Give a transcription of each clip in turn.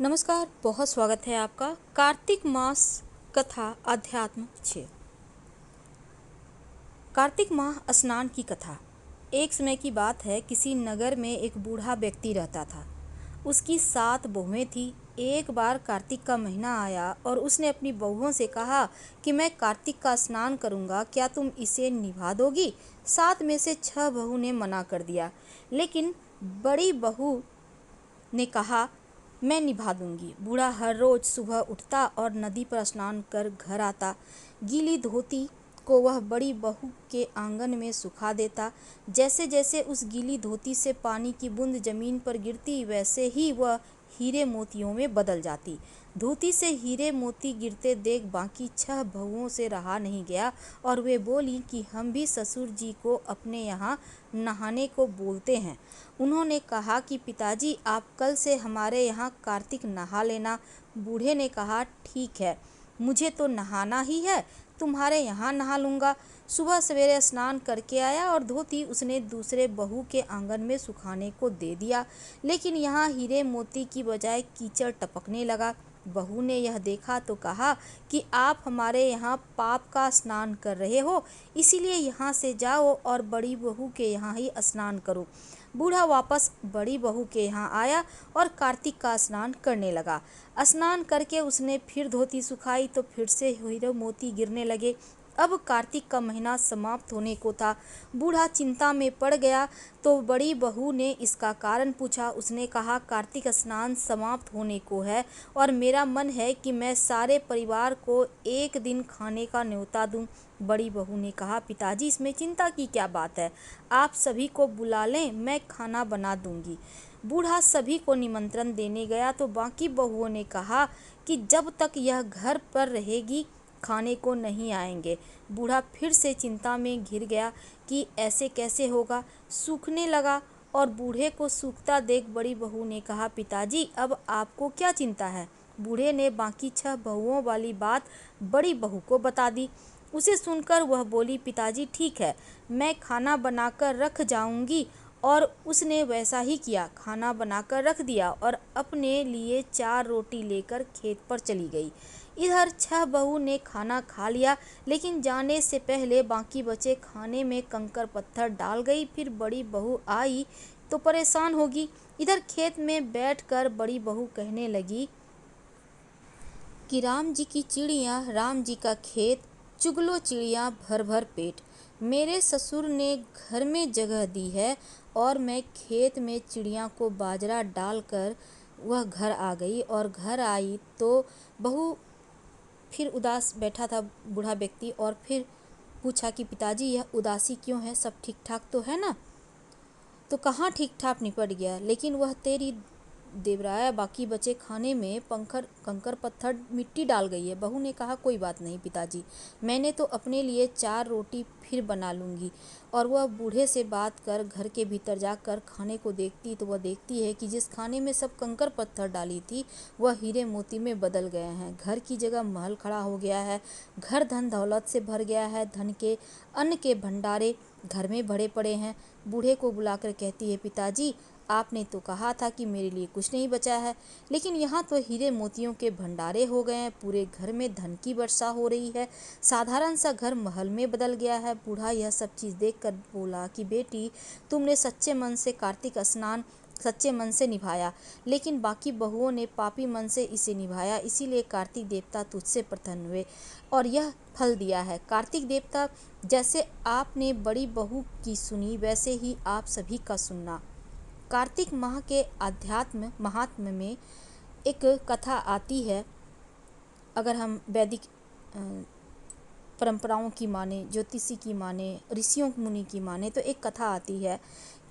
नमस्कार, बहुत स्वागत है आपका। कार्तिक मास कथा अध्यात्म 6। कार्तिक माह स्नान की कथा। एक समय की बात है, किसी नगर में एक बूढ़ा व्यक्ति रहता था। उसकी 7 बहुएं थी। एक बार कार्तिक का महीना आया और उसने अपनी बहुओं से कहा कि मैं कार्तिक का स्नान करूंगा, क्या तुम इसे निभा दोगी? 7 में से 6 बहू ने मना कर दिया, लेकिन बड़ी बहू ने कहा मैं निभा दूंगी। बूढ़ा हर रोज सुबह उठता और नदी पर स्नान कर घर आता। गीली धोती को वह बड़ी बहू के आंगन में सुखा देता। जैसे जैसे उस गीली धोती से पानी की बूंद जमीन पर गिरती, वैसे ही वह हीरे मोतियों में बदल जाती। धोती से हीरे मोती गिरते देख बाकी 6 बहुओं से रहा नहीं गया और वे बोली कि हम भी ससुर जी को अपने यहाँ नहाने को बोलते हैं। उन्होंने कहा कि पिताजी, आप कल से हमारे यहाँ कार्तिक नहा लेना। बूढ़े ने कहा ठीक है, मुझे तो नहाना ही है, तुम्हारे यहाँ नहा लूँगा। सुबह सवेरे स्नान करके आया और धोती उसने दूसरे बहू के आंगन में सुखाने को दे दिया, लेकिन यहाँ हीरे मोती की बजाय कीचड़ टपकने लगा। बहू ने यह देखा तो कहा कि आप हमारे यहाँ पाप का स्नान कर रहे हो, इसीलिए यहाँ से जाओ और बड़ी बहू के यहाँ ही स्नान करो। बूढ़ा वापस बड़ी बहू के यहाँ आया और कार्तिक का स्नान करने लगा। स्नान करके उसने फिर धोती सुखाई तो फिर से हीरे मोती गिरने लगे। अब कार्तिक का महीना समाप्त होने को था। बूढ़ा चिंता में पड़ गया तो बड़ी बहू ने इसका कारण पूछा। उसने कहा कार्तिक स्नान समाप्त होने को है और मेरा मन है कि मैं सारे परिवार को एक दिन खाने का न्योता दूं। बड़ी बहू ने कहा पिताजी, इसमें चिंता की क्या बात है, आप सभी को बुला लें, मैं खाना बना दूंगी। बूढ़ा सभी को निमंत्रण देने गया तो बाकी बहुओं ने कहा कि जब तक यह घर पर रहेगी खाने को नहीं आएंगे। बूढ़ा फिर से चिंता में घिर गया कि ऐसे कैसे होगा। सूखने लगा और बूढ़े को सूखता देख बड़ी बहू ने कहा पिताजी, अब आपको क्या चिंता है? बूढ़े ने बाकी 6 बहुओं वाली बात बड़ी बहू को बता दी। उसे सुनकर वह बोली पिताजी ठीक है, मैं खाना बनाकर रख जाऊंगी। और उसने वैसा ही किया, खाना बनाकर रख दिया और अपने लिए 4 रोटी लेकर खेत पर चली गई। इधर 6 बहू ने खाना खा लिया, लेकिन जाने से पहले बाकी बचे खाने में कंकर पत्थर डाल गई। फिर बड़ी बहू आई तो परेशान होगी। इधर खेत में बैठकर बड़ी बहू कहने लगी कि राम जी की चिड़िया, राम जी का खेत, चुगलो चिड़िया भर भर पेट। मेरे ससुर ने घर में जगह दी है और मैं खेत में चिड़िया को बाजरा डालकर वह घर आ गई। और घर आई तो बहू फिर उदास बैठा था बूढ़ा व्यक्ति और फिर पूछा कि पिताजी, यह उदासी क्यों है, सब ठीक ठाक तो है ना? तो कहाँ ठीक ठाक निपट गया, लेकिन वह तेरी देवराया बाकी बचे खाने में कंकर पत्थर मिट्टी डाल गई है। बहू ने कहा कोई बात नहीं पिताजी, मैंने तो अपने लिए 4 रोटी फिर बना लूँगी। और वह बूढ़े से बात कर घर के भीतर जाकर खाने को देखती तो वह देखती है कि जिस खाने में सब कंकर पत्थर डाली थी वह हीरे मोती में बदल गए हैं। घर की जगह महल खड़ा हो गया है। घर धन दौलत से भर गया है। धन के अन्न के भंडारे घर में भरे पड़े हैं। बूढ़े को बुलाकर कहती है पिताजी, आपने तो कहा था कि मेरे लिए कुछ नहीं बचा है, लेकिन यहाँ तो हीरे मोतियों के भंडारे हो गए हैं। पूरे घर में धन की वर्षा हो रही है। साधारण सा घर महल में बदल गया है। बूढ़ा यह सब चीज़ देखकर बोला कि बेटी, तुमने सच्चे मन से कार्तिक स्नान सच्चे मन से निभाया, लेकिन बाकी बहुओं ने पापी मन से इसे निभाया, इसीलिए कार्तिक देवता तुझसे प्रसन्न हुए और यह फल दिया है। कार्तिक देवता, जैसे आपने बड़ी बहू की सुनी वैसे ही आप सभी का सुनना। कार्तिक माह के आध्यात्म महात्म्य में एक कथा आती है। अगर हम वैदिक परंपराओं की माने, ज्योतिषी की माने, ऋषियों मुनि की माने, तो एक कथा आती है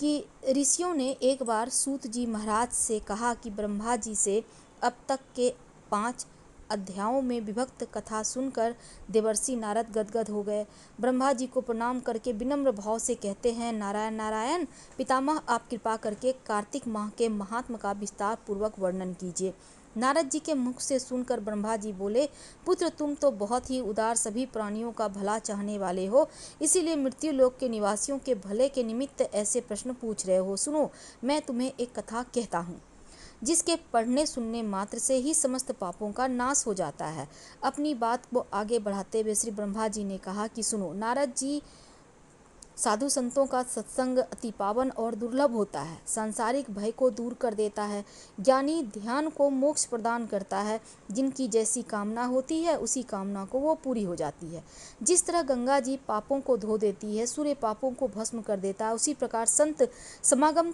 कि ऋषियों ने एक बार सूत जी महाराज से कहा कि ब्रह्मा जी से अब तक के 5 अध्यायों में विभक्त कथा सुनकर देवर्षि नारद गदगद हो गए। ब्रह्मा जी को प्रणाम करके विनम्र भाव से कहते हैं, नारायण नारायण पितामह, आप कृपा करके कार्तिक माह के महात्म का विस्तार पूर्वक वर्णन कीजिए। नारद जी के मुख से सुनकर ब्रह्मा जी बोले, पुत्र, तुम तो बहुत ही उदार, सभी प्राणियों का भला चाहने वाले हो, इसीलिए मृत्यु लोक के निवासियों के भले के निमित्त ऐसे प्रश्न पूछ रहे हो। सुनो, मैं तुम्हें एक कथा कहता हूँ। जिसके पढ़ने सुनने मात्र से ही समस्त पापों का नाश हो जाता है। अपनी बात को आगे बढ़ाते हुए श्री ब्रह्मा जी ने कहा कि सुनो नारद जी, साधु संतों का सत्संग अति पावन और दुर्लभ होता है। सांसारिक भय को दूर कर देता है। ज्ञानी ध्यान को मोक्ष प्रदान करता है। जिनकी जैसी कामना होती है उसी कामना को वो पूरी हो जाती है। जिस तरह गंगा जी पापों को धो देती है, सूर्य पापों को भस्म कर देता है, उसी प्रकार संत समागम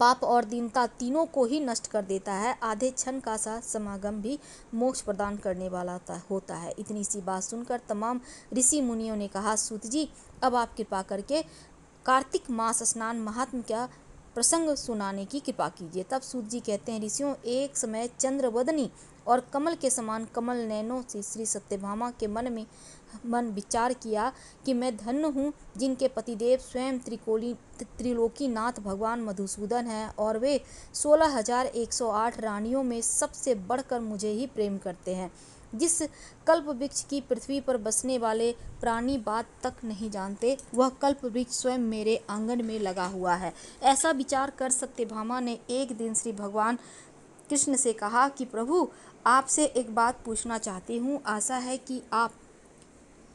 पाप और दीनता तीनों को ही नष्ट कर देता है। आधे क्षण का सा समागम भी मोक्ष प्रदान करने वाला होता है। इतनी सी बात सुनकर तमाम ऋषि मुनियों ने कहा, सूत जी अब आप कृपा करके कार्तिक मास स्नान महात्म का प्रसंग सुनाने की कृपा कीजिए। तब सूत जी कहते हैं, ऋषियों एक समय चंद्रवदनी और कमल के समान कमल नयनों से श्री सत्यभामा के मन विचार किया कि मैं धन्य हूँ जिनके पतिदेव स्वयं त्रिलोकीनाथ भगवान मधुसूदन हैं और वे 16,108 रानियों में सबसे बढ़कर मुझे ही प्रेम करते हैं। जिस कल्प वृक्ष की पृथ्वी पर बसने वाले प्राणी बात तक नहीं जानते, वह कल्प वृक्ष स्वयं मेरे आंगन में लगा हुआ है। ऐसा विचार कर सत्यभामा ने एक दिन श्री भगवान कृष्ण से कहा कि प्रभु, आपसे एक बात पूछना चाहती हूँ। आशा है कि आप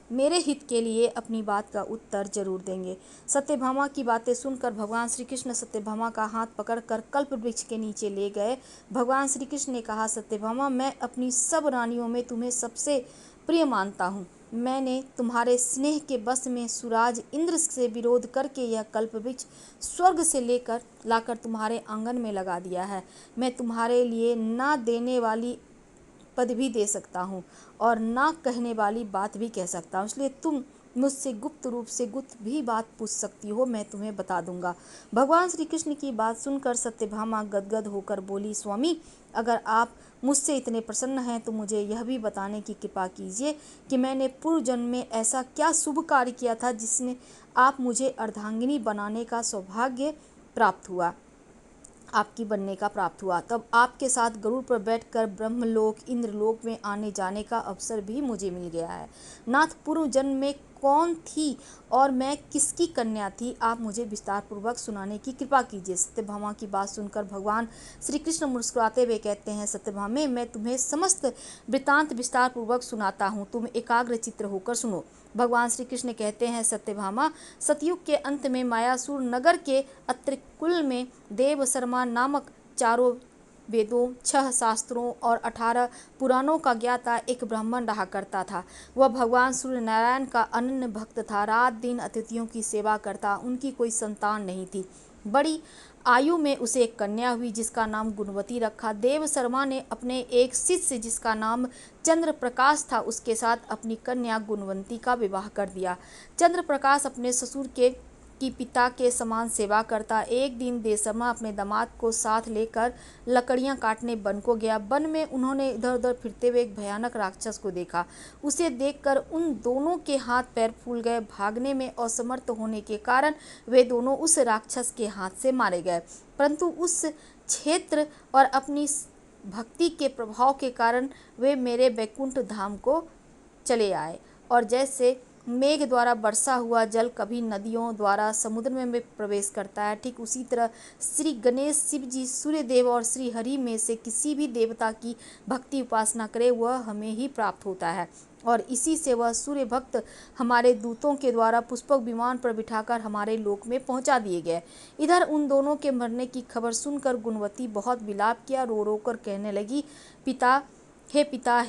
मेरे हित के लिए अपनी बात का उत्तर जरूर देंगे। सत्यभामा की बातें सुनकर भगवान श्री कृष्ण सत्यभामा का हाथ पकड़कर कल्प वृक्ष के नीचे ले गए। भगवान श्री कृष्ण ने कहा, सत्यभामा, मैं अपनी सब रानियों में तुम्हें सबसे प्रिय मानता हूँ। मैंने तुम्हारे स्नेह के बस में सुराज इंद्र से विरोध करके यह कल्प वृक्ष स्वर्ग से लाकर तुम्हारे आंगन में लगा दिया है। मैं तुम्हारे लिए ना देने वाली पद भी दे सकता हूँ और ना कहने वाली बात भी कह सकता हूँ, इसलिए तुम मुझसे गुप्त रूप से गुप्त भी बात पूछ सकती हो, मैं तुम्हें बता दूंगा। भगवान श्री कृष्ण की बात सुनकर सत्यभामा गदगद होकर बोली, स्वामी, अगर आप मुझसे इतने प्रसन्न हैं तो मुझे यह भी बताने की कृपा कीजिए कि मैंने पूर्व जन्म में ऐसा क्या शुभ कार्य किया था जिसमें आप मुझे अर्धांगिनी बनाने का सौभाग्य प्राप्त हुआ, आपकी बनने का प्राप्त हुआ। तब आपके साथ गरुड़ पर बैठकर ब्रह्मलोक इंद्रलोक में आने जाने का अवसर भी मुझे मिल गया है। नाथ, पूर्व जन्म में कौन थी और मैं किसकी कन्या थी, आप मुझे विस्तार पूर्वक सुनाने की कृपा कीजिए। सत्यभामा की बात सुनकर भगवान श्री कृष्ण मुस्कुराते हुए कहते हैं, सत्यभामे, मैं तुम्हें समस्त वृतांत विस्तार पूर्वक सुनाता हूँ, तुम एकाग्र चित्त होकर सुनो। भगवान श्री कृष्ण कहते हैं, सत्यभामा, सतयुग के अंत में मायासुर नगर के अत्रिकुल में देव शर्मा नामक 4 वेदों, 6 शास्त्रों और 18 पुराणों का ज्ञाता एक ब्राह्मण रहा करता था। वह भगवान सूर्य नारायण का अनन्य भक्त था। रात दिन अतिथियों की सेवा करता। उनकी कोई संतान नहीं थी। बड़ी आयु में उसे एक कन्या हुई जिसका नाम गुणवती रखा। देव शर्मा ने अपने एक शिष्य जिसका नाम चंद्र प्रकाश था उसके साथ अपनी कन्या गुणवंती का विवाह कर दिया। चंद्र प्रकाश अपने ससुर की पिता के समान सेवा करता। एक दिन देवशर्मा अपने दामाद को साथ लेकर लकड़ियां काटने वन को गया। वन में उन्होंने इधर उधर फिरते हुए एक भयानक राक्षस को देखा। उसे देखकर उन दोनों के हाथ पैर फूल गए। भागने में असमर्थ होने के कारण वे दोनों उस राक्षस के हाथ से मारे गए, परंतु उस क्षेत्र और अपनी भक्ति के प्रभाव के कारण वे मेरे वैकुंठ धाम को चले आए। और जैसे मेघ द्वारा वर्षा हुआ जल कभी नदियों द्वारा समुद्र में प्रवेश करता है, ठीक उसी तरह श्री गणेश, शिव जी, सूर्य देव और श्री हरि में से किसी भी देवता की भक्ति उपासना करे वह हमें ही प्राप्त होता है। और इसी से वह सूर्य भक्त हमारे दूतों के द्वारा पुष्पक विमान पर बिठाकर हमारे लोक में पहुंचा दिए गए। इधर उन दोनों के मरने की खबर सुनकर गुणवती बहुत विलाप किया। रो रो कर कहने लगी, पिता,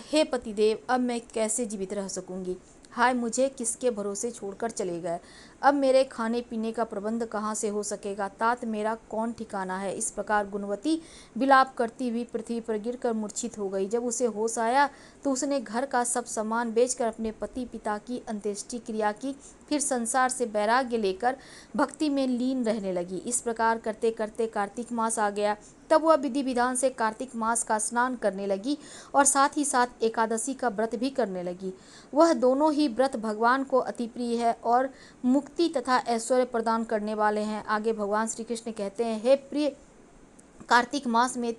हे पतिदेव, अब मैं कैसे जीवित रह सकूंगी। हाय, मुझे किसके भरोसे छोड़कर चले गए। अब मेरे खाने पीने का प्रबंध कहाँ से हो सकेगा। तात, मेरा कौन ठिकाना है। इस प्रकार गुणवती विलाप करती हुई पृथ्वी पर गिरकर मूर्छित हो गई। जब उसे होश आया तो उसने घर का सब सामान बेचकर अपने पति पिता की अंत्येष्टि क्रिया की। फिर संसार से वैराग्य लेकर भक्ति में लीन रहने लगी। इस प्रकार करते करते कार्तिक मास आ गया। तब वह विधि विधान से कार्तिक मास का स्नान करने लगी और साथ ही साथ एकादशी का व्रत भी करने लगी। वह दोनों ही व्रत भगवान को अति प्रिय है और मुक्ति तथा ऐश्वर्य प्रदान करने वाले हैं। आगे भगवान श्री कृष्ण कहते हैं, हे प्रिय, कार्तिक मास में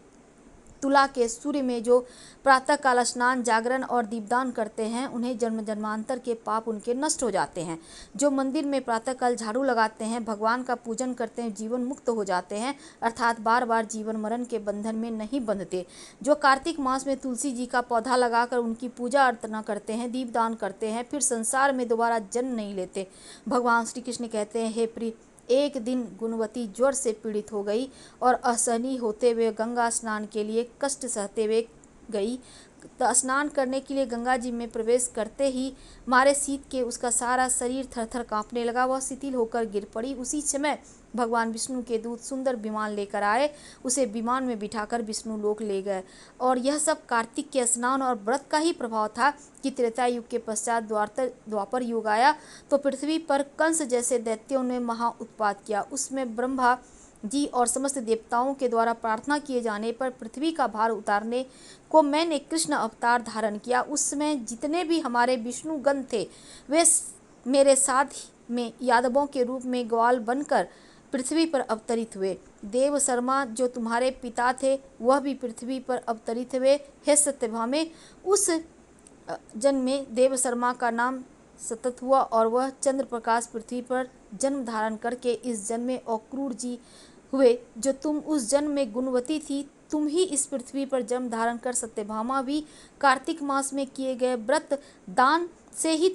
तुला के सूर्य में जो प्रातःकाल स्नान, जागरण और दीपदान करते हैं, उन्हें जन्म जन्मांतर के पाप उनके नष्ट हो जाते हैं। जो मंदिर में प्रातःकाल झाड़ू लगाते हैं, भगवान का पूजन करते हैं, जीवन मुक्त हो जाते हैं, अर्थात बार बार जीवन मरण के बंधन में नहीं बंधते। जो कार्तिक मास में तुलसी जी का पौधा लगाकर उनकी पूजा अर्चना करते हैं, दीपदान करते हैं, फिर संसार में दोबारा जन्म नहीं लेते। भगवान श्री कृष्ण कहते हैं, हे प्रिय, एक दिन गुणवती ज्वर से पीड़ित हो गई और असहनीय होते हुए गंगा स्नान के लिए कष्ट सहते हुए गई। तो स्नान करने के लिए गंगा जी में प्रवेश करते ही मारे शीत के उसका सारा शरीर थरथर कांपने लगा। वह शिथिल होकर गिर पड़ी। उसी समय भगवान विष्णु के दूत सुंदर विमान लेकर आए, उसे विमान में बिठाकर विष्णु लोक ले गए। और यह सब कार्तिक के स्नान और व्रत का ही प्रभाव था कि त्रेता युग के पश्चात द्वापर युग आया तो पृथ्वी पर कंस जैसे दैत्यों ने महा उत्पात किया। उसमें ब्रह्मा जी और समस्त देवताओं के द्वारा प्रार्थना किए जाने पर पृथ्वी का भार उतारने को मैंने कृष्ण अवतार धारण किया। उसमें जितने भी हमारे विष्णुगण थे वे मेरे साथ में यादवों के रूप में ग्वाल बनकर पृथ्वी पर अवतरित हुए। देव शर्मा जो तुम्हारे पिता थे वह भी पृथ्वी पर अवतरित हुए। हे सत्यभामे, उस जन्म में देव शर्मा का नाम सतत हुआ और वह चंद्र प्रकाश पृथ्वी पर जन्म धारण करके इस जन्म में अक्रूर जी हुए। जो तुम उस जन्म में गुणवती थी, तुम ही इस पृथ्वी पर जन्म धारण कर सत्यभामा भी कार्तिक मास में किए गए व्रत दान से ही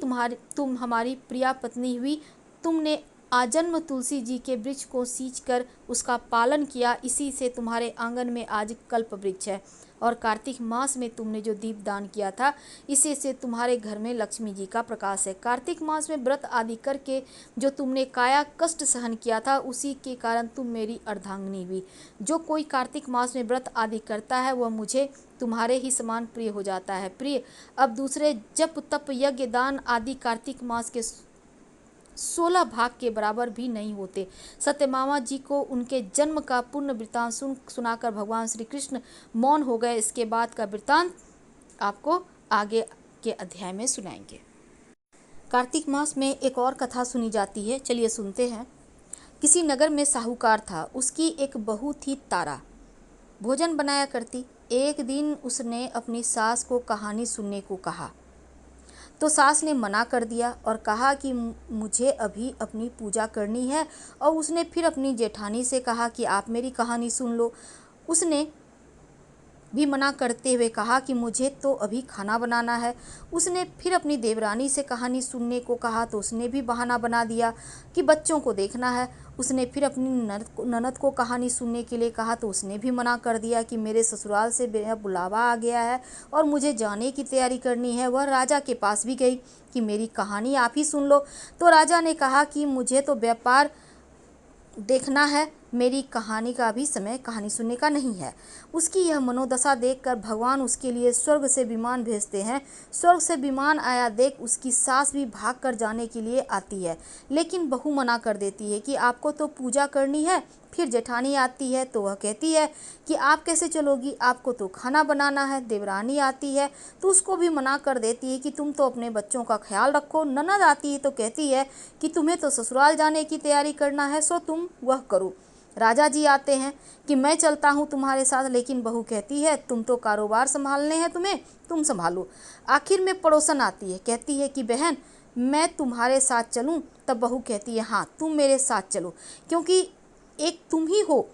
तुम हमारी प्रिया पत्नी हुई। तुमने आजन्म तुलसी जी के वृक्ष को सींच कर उसका पालन किया, इसी से तुम्हारे आंगन में आज कल्प वृक्ष है। और कार्तिक मास में तुमने जो दीप दान किया था, इसी से तुम्हारे घर में लक्ष्मी जी का प्रकाश है। कार्तिक मास में व्रत आदि करके जो तुमने काया कष्ट सहन किया था, उसी के कारण तुम मेरी अर्धांगिनी हुई। जो कोई कार्तिक मास में व्रत आदि करता है वह मुझे तुम्हारे ही समान प्रिय हो जाता है। प्रिय, अब दूसरे जप तप यज्ञ दान आदि कार्तिक मास के 16 भाग के बराबर भी नहीं होते। सत्यभामा जी को उनके जन्म का पूर्ण वृत्तांत सुनाकर भगवान श्री कृष्ण मौन हो गए। इसके बाद का वृत्तांत आपको आगे के अध्याय में सुनाएंगे। कार्तिक मास में एक और कथा सुनी जाती है, चलिए सुनते हैं। किसी नगर में साहूकार था। उसकी एक बहू थी तारा, भोजन बनाया करती। एक दिन उसने अपनी सास को कहानी सुनने को कहा तो सास ने मना कर दिया और कहा कि मुझे अभी अपनी पूजा करनी है। और उसने फिर अपनी जेठानी से कहा कि आप मेरी कहानी सुन लो। उसने भी मना करते हुए कहा कि मुझे तो अभी खाना बनाना है। उसने फिर अपनी देवरानी से कहानी सुनने को कहा तो उसने भी बहाना बना दिया कि बच्चों को देखना है। उसने फिर अपनी ननद को कहानी सुनने के लिए कहा तो उसने भी मना कर दिया कि मेरे ससुराल से मेरा बुलावा आ गया है और मुझे जाने की तैयारी करनी है। वह राजा के पास भी गई कि मेरी कहानी आप ही सुन लो। तो राजा ने कहा कि मुझे तो व्यापार देखना है, मेरी कहानी का भी समय कहानी सुनने का नहीं है। उसकी यह मनोदशा देखकर भगवान उसके लिए स्वर्ग से विमान भेजते हैं। स्वर्ग से विमान आया देख उसकी सास भी भाग कर जाने के लिए आती है, लेकिन बहू मना कर देती है कि आपको तो पूजा करनी है। फिर जेठानी आती है तो वह कहती है कि आप कैसे चलोगी, आपको तो खाना बनाना है। देवरानी आती है तो उसको भी मना कर देती है कि तुम तो अपने बच्चों का ख्याल रखो। ननद आती है तो कहती है कि तुम्हें तो ससुराल जाने की तैयारी करना है, सो तुम वह करो। राजा जी आते हैं कि मैं चलता हूँ तुम्हारे साथ, लेकिन बहू कहती है तुम तो कारोबार संभालने हैं, तुम्हें तुम संभालो। आखिर में पड़ोसन आती है, कहती है कि बहन मैं तुम्हारे साथ चलूँ। तब बहू कहती है हाँ तुम मेरे साथ चलो, क्योंकि एक तुम ही हो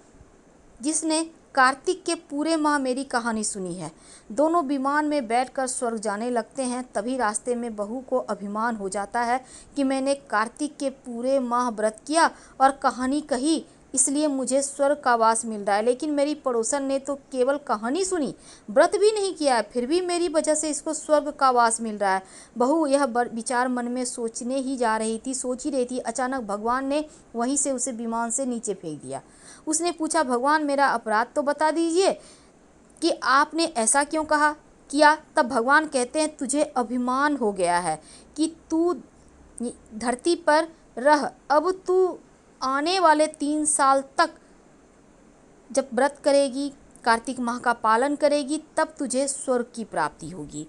जिसने कार्तिक के पूरे माह मेरी कहानी सुनी है। दोनों विमान में बैठकर स्वर्ग जाने लगते हैं। तभी रास्ते में बहू को अभिमान हो जाता है कि मैंने कार्तिक के पूरे माह व्रत किया और कहानी कही, इसलिए मुझे स्वर्ग का वास मिल रहा है। लेकिन मेरी पड़ोसन ने तो केवल कहानी सुनी, व्रत भी नहीं किया है, फिर भी मेरी वजह से इसको स्वर्ग का वास मिल रहा है। बहू यह विचार मन में सोचने ही जा रही थी, सोच ही रही थी, अचानक भगवान ने वहीं से उसे विमान से नीचे फेंक दिया। उसने पूछा भगवान मेरा अपराध तो बता दीजिए कि आपने ऐसा क्यों किया। तब भगवान कहते हैं तुझे अभिमान हो गया है कि तू धरती पर रह। अब तू आने वाले 3 साल तक जब व्रत करेगी, कार्तिक माह का पालन करेगी, तब तुझे स्वर्ग की प्राप्ति होगी।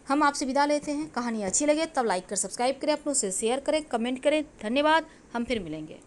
हम आपसे विदा लेते हैं। कहानी अच्छी लगे तब लाइक कर सब्सक्राइब करें, अपनों से शेयर करें, कमेंट करें। धन्यवाद। हम फिर मिलेंगे।